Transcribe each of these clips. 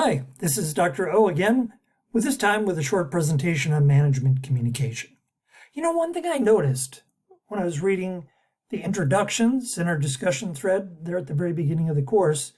Hi, this is Dr. O again, with this time with a short presentation on management communication. One thing I noticed when I was reading the introductions in our discussion thread there at the very beginning of the course,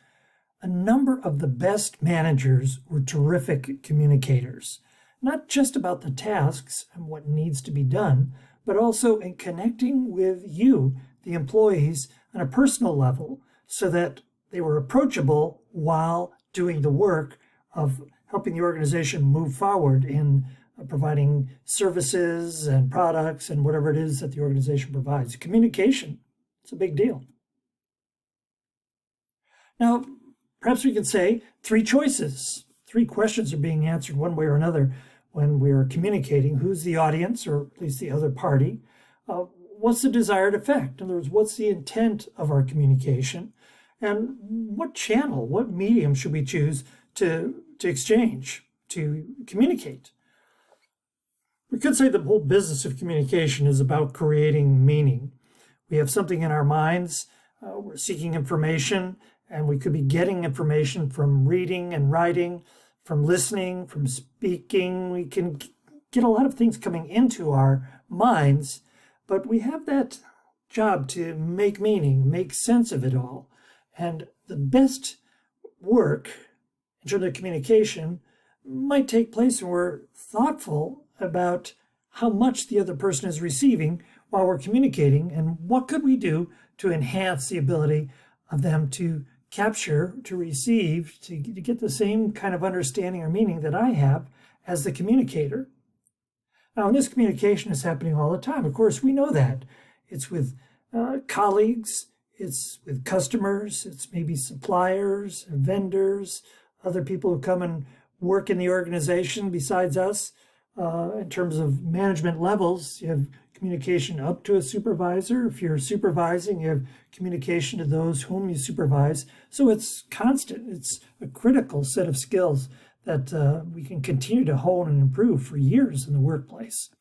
a number of the best managers were terrific communicators, not just about the tasks and what needs to be done, but also in connecting with you, the employees, on a personal level so that they were approachable while doing the work of helping the organization move forward in providing services and products and whatever it is that the organization provides. Communication, it's a big deal. Now, perhaps we could say three choices. Three questions are being answered one way or another when we're communicating. Who's the audience, or at least the other party? What's the desired effect? In other words, what's the intent of our communication? And what channel, what medium should we choose to exchange, to communicate? We could say the whole business of communication is about creating meaning. We have something in our minds, we're seeking information, and we could be getting information from reading and writing, from listening, from speaking. We can get a lot of things coming into our minds, but we have that job to make meaning, make sense of it all. And the best work in terms of communication might take place when we're thoughtful about how much the other person is receiving while we're communicating, and what could we do to enhance the ability of them to capture, to receive, to get the same kind of understanding or meaning that I have as the communicator. Now, this communication is happening all the time. Of course, we know that. It's with colleagues, it's with customers, it's maybe suppliers, vendors, other people who come and work in the organization besides us. In terms of management levels, you have communication up to a supervisor. If you're supervising, you have communication to those whom you supervise. So it's constant. It's a critical set of skills that we can continue to hone and improve for years in the workplace.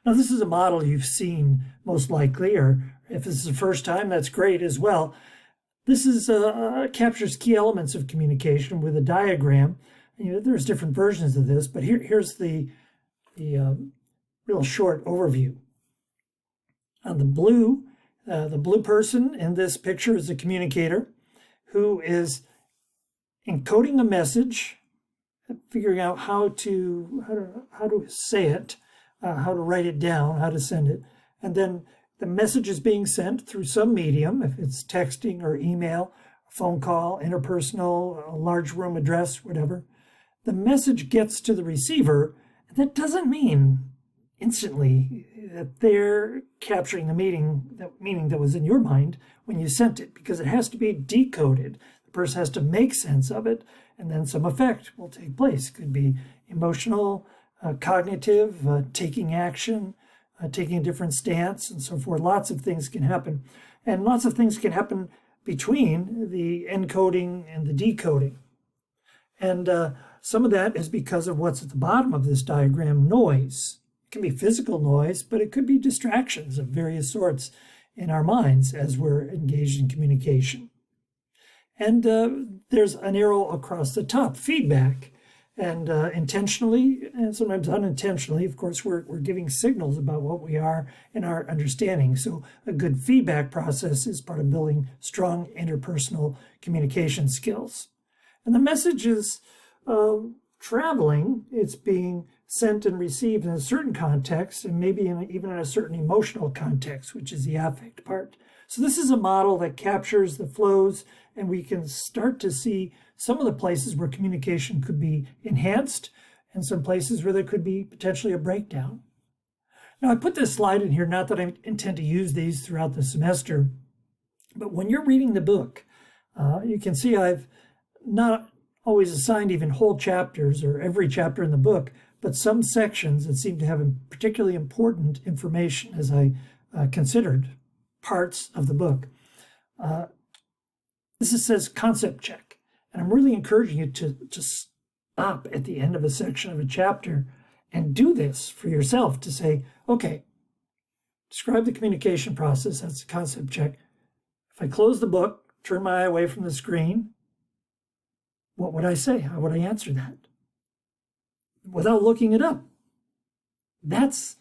Now, this is a model you've seen most likely, or if this is the first time, that's great as well. This is captures key elements of communication with a diagram. There's different versions of this, but here's the real short overview. On the blue person in this picture is a communicator who is encoding a message, figuring out how to say it, how to write it down, how to send it, and then the message is being sent through some medium, if it's texting or email, phone call, interpersonal, a large room address, whatever. The message gets to the receiver, and that doesn't mean instantly that they're capturing the meaning that was in your mind when you sent it, because it has to be decoded. The person has to make sense of it, and then some effect will take place. It could be emotional, cognitive, taking action, taking a different stance, and so forth. Lots of things can happen. And lots of things can happen between the encoding and the decoding. And some of that is because of what's at the bottom of this diagram, noise. It can be physical noise, but it could be distractions of various sorts in our minds as we're engaged in communication. And there's an arrow across the top, feedback. And intentionally and sometimes unintentionally, of course, we're giving signals about what we are in our understanding. So a good feedback process is part of building strong interpersonal communication skills. And the message is traveling. It's being sent and received in a certain context, and maybe even in a certain emotional context, which is the affect part. So this is a model that captures the flows, and we can start to see some of the places where communication could be enhanced and some places where there could be potentially a breakdown. Now, I put this slide in here, not that I intend to use these throughout the semester, but when you're reading the book, you can see I've not always assigned even whole chapters or every chapter in the book, but some sections that seem to have particularly important information as I considered parts of the book. This says concept check. And I'm really encouraging you to stop at the end of a section of a chapter and do this for yourself to say, okay, describe the communication process. That's a concept check. If I close the book, turn my eye away from the screen, what would I say? How would I answer that? Without looking it up. That's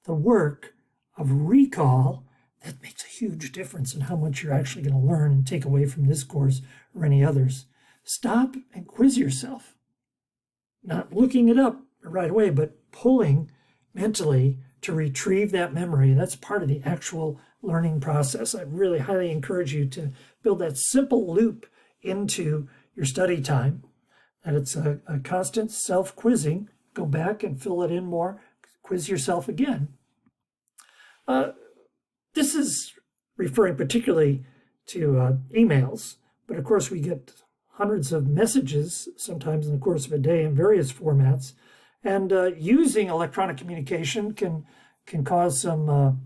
the work of recall that makes a huge difference in how much you're actually going to learn and take away from this course or any others. Stop and quiz yourself. Not looking it up right away, but pulling mentally to retrieve that memory. That's part of the actual learning process. I really highly encourage you to build that simple loop into your study time, that it's a constant self-quizzing. Go back and fill it in more, quiz yourself again. This is referring particularly to emails, but of course we get hundreds of messages sometimes in the course of a day in various formats, and using electronic communication can cause some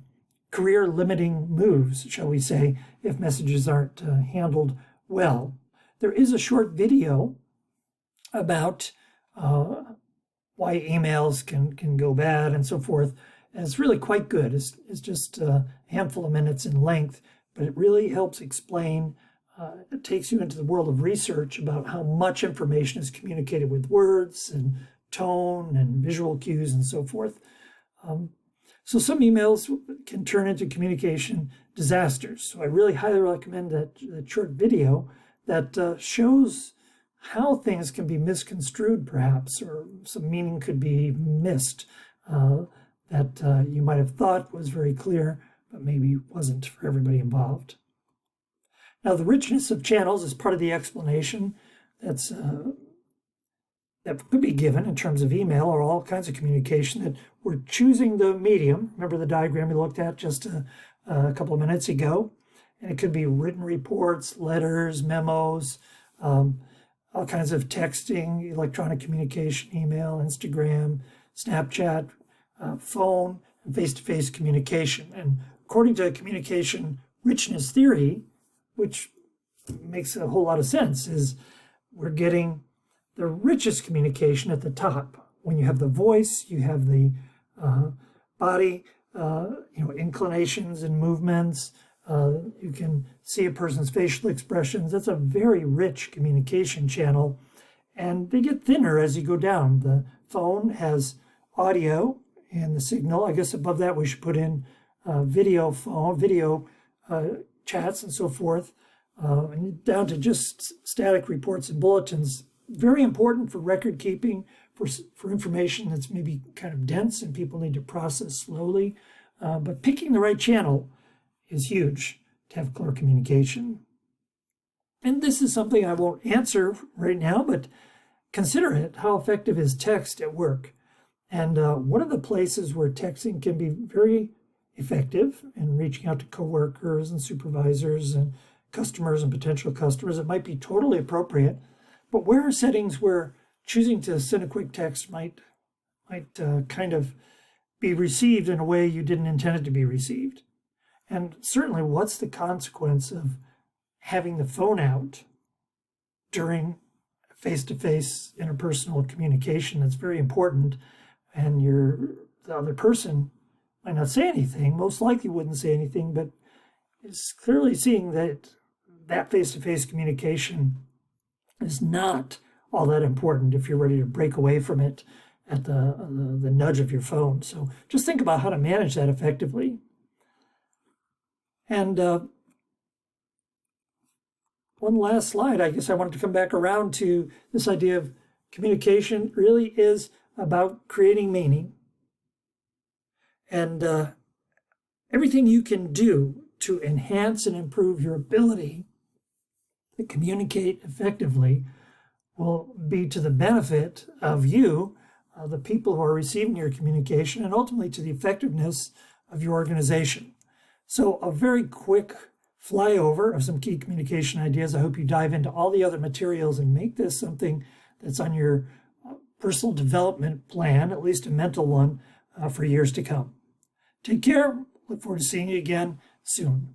career limiting moves, shall we say, if messages aren't handled well. There is a short video about why emails can go bad and so forth. And it's really quite good. It's just a handful of minutes in length, but it really helps explain. It takes you into the world of research about how much information is communicated with words and tone and visual cues and so forth. So some emails can turn into communication disasters. So I really highly recommend that short video that shows how things can be misconstrued, perhaps, or some meaning could be missed that you might have thought was very clear, but maybe wasn't for everybody involved. Now, the richness of channels is part of the explanation that could be given in terms of email or all kinds of communication, that we're choosing the medium. Remember the diagram we looked at just a couple of minutes ago? And it could be written reports, letters, memos, all kinds of texting, electronic communication, email, Instagram, Snapchat, phone, and face-to-face communication. And according to communication richness theory, which makes a whole lot of sense, is we're getting the richest communication at the top. When you have the voice, you have the body, inclinations and movements. You can see a person's facial expressions. That's a very rich communication channel, and they get thinner as you go down. The phone has audio and the signal. I guess above that we should put in video chats and so forth, and down to just static reports and bulletins. Very important for record keeping, for information that's maybe kind of dense and people need to process slowly. But picking the right channel is huge to have clear communication. And this is something I won't answer right now, but consider it. How effective is text at work? And one of the places where texting can be very effective in reaching out to coworkers and supervisors and customers and potential customers, it might be totally appropriate. But where are settings where choosing to send a quick text might kind of be received in a way you didn't intend it to be received? And certainly, what's the consequence of having the phone out during face-to-face interpersonal communication? That's very important. And the other person might not say anything, most likely wouldn't say anything, but is clearly seeing that face-to-face communication is not all that important if you're ready to break away from it at the nudge of your phone. So just think about how to manage that effectively. And one last slide, I guess I wanted to come back around to this idea of communication really is about creating meaning. And everything you can do to enhance and improve your ability to communicate effectively will be to the benefit of you, the people who are receiving your communication, and ultimately to the effectiveness of your organization. So a very quick flyover of some key communication ideas. I hope you dive into all the other materials and make this something that's on your personal development plan, at least a mental one, for years to come. Take care. Look forward to seeing you again soon.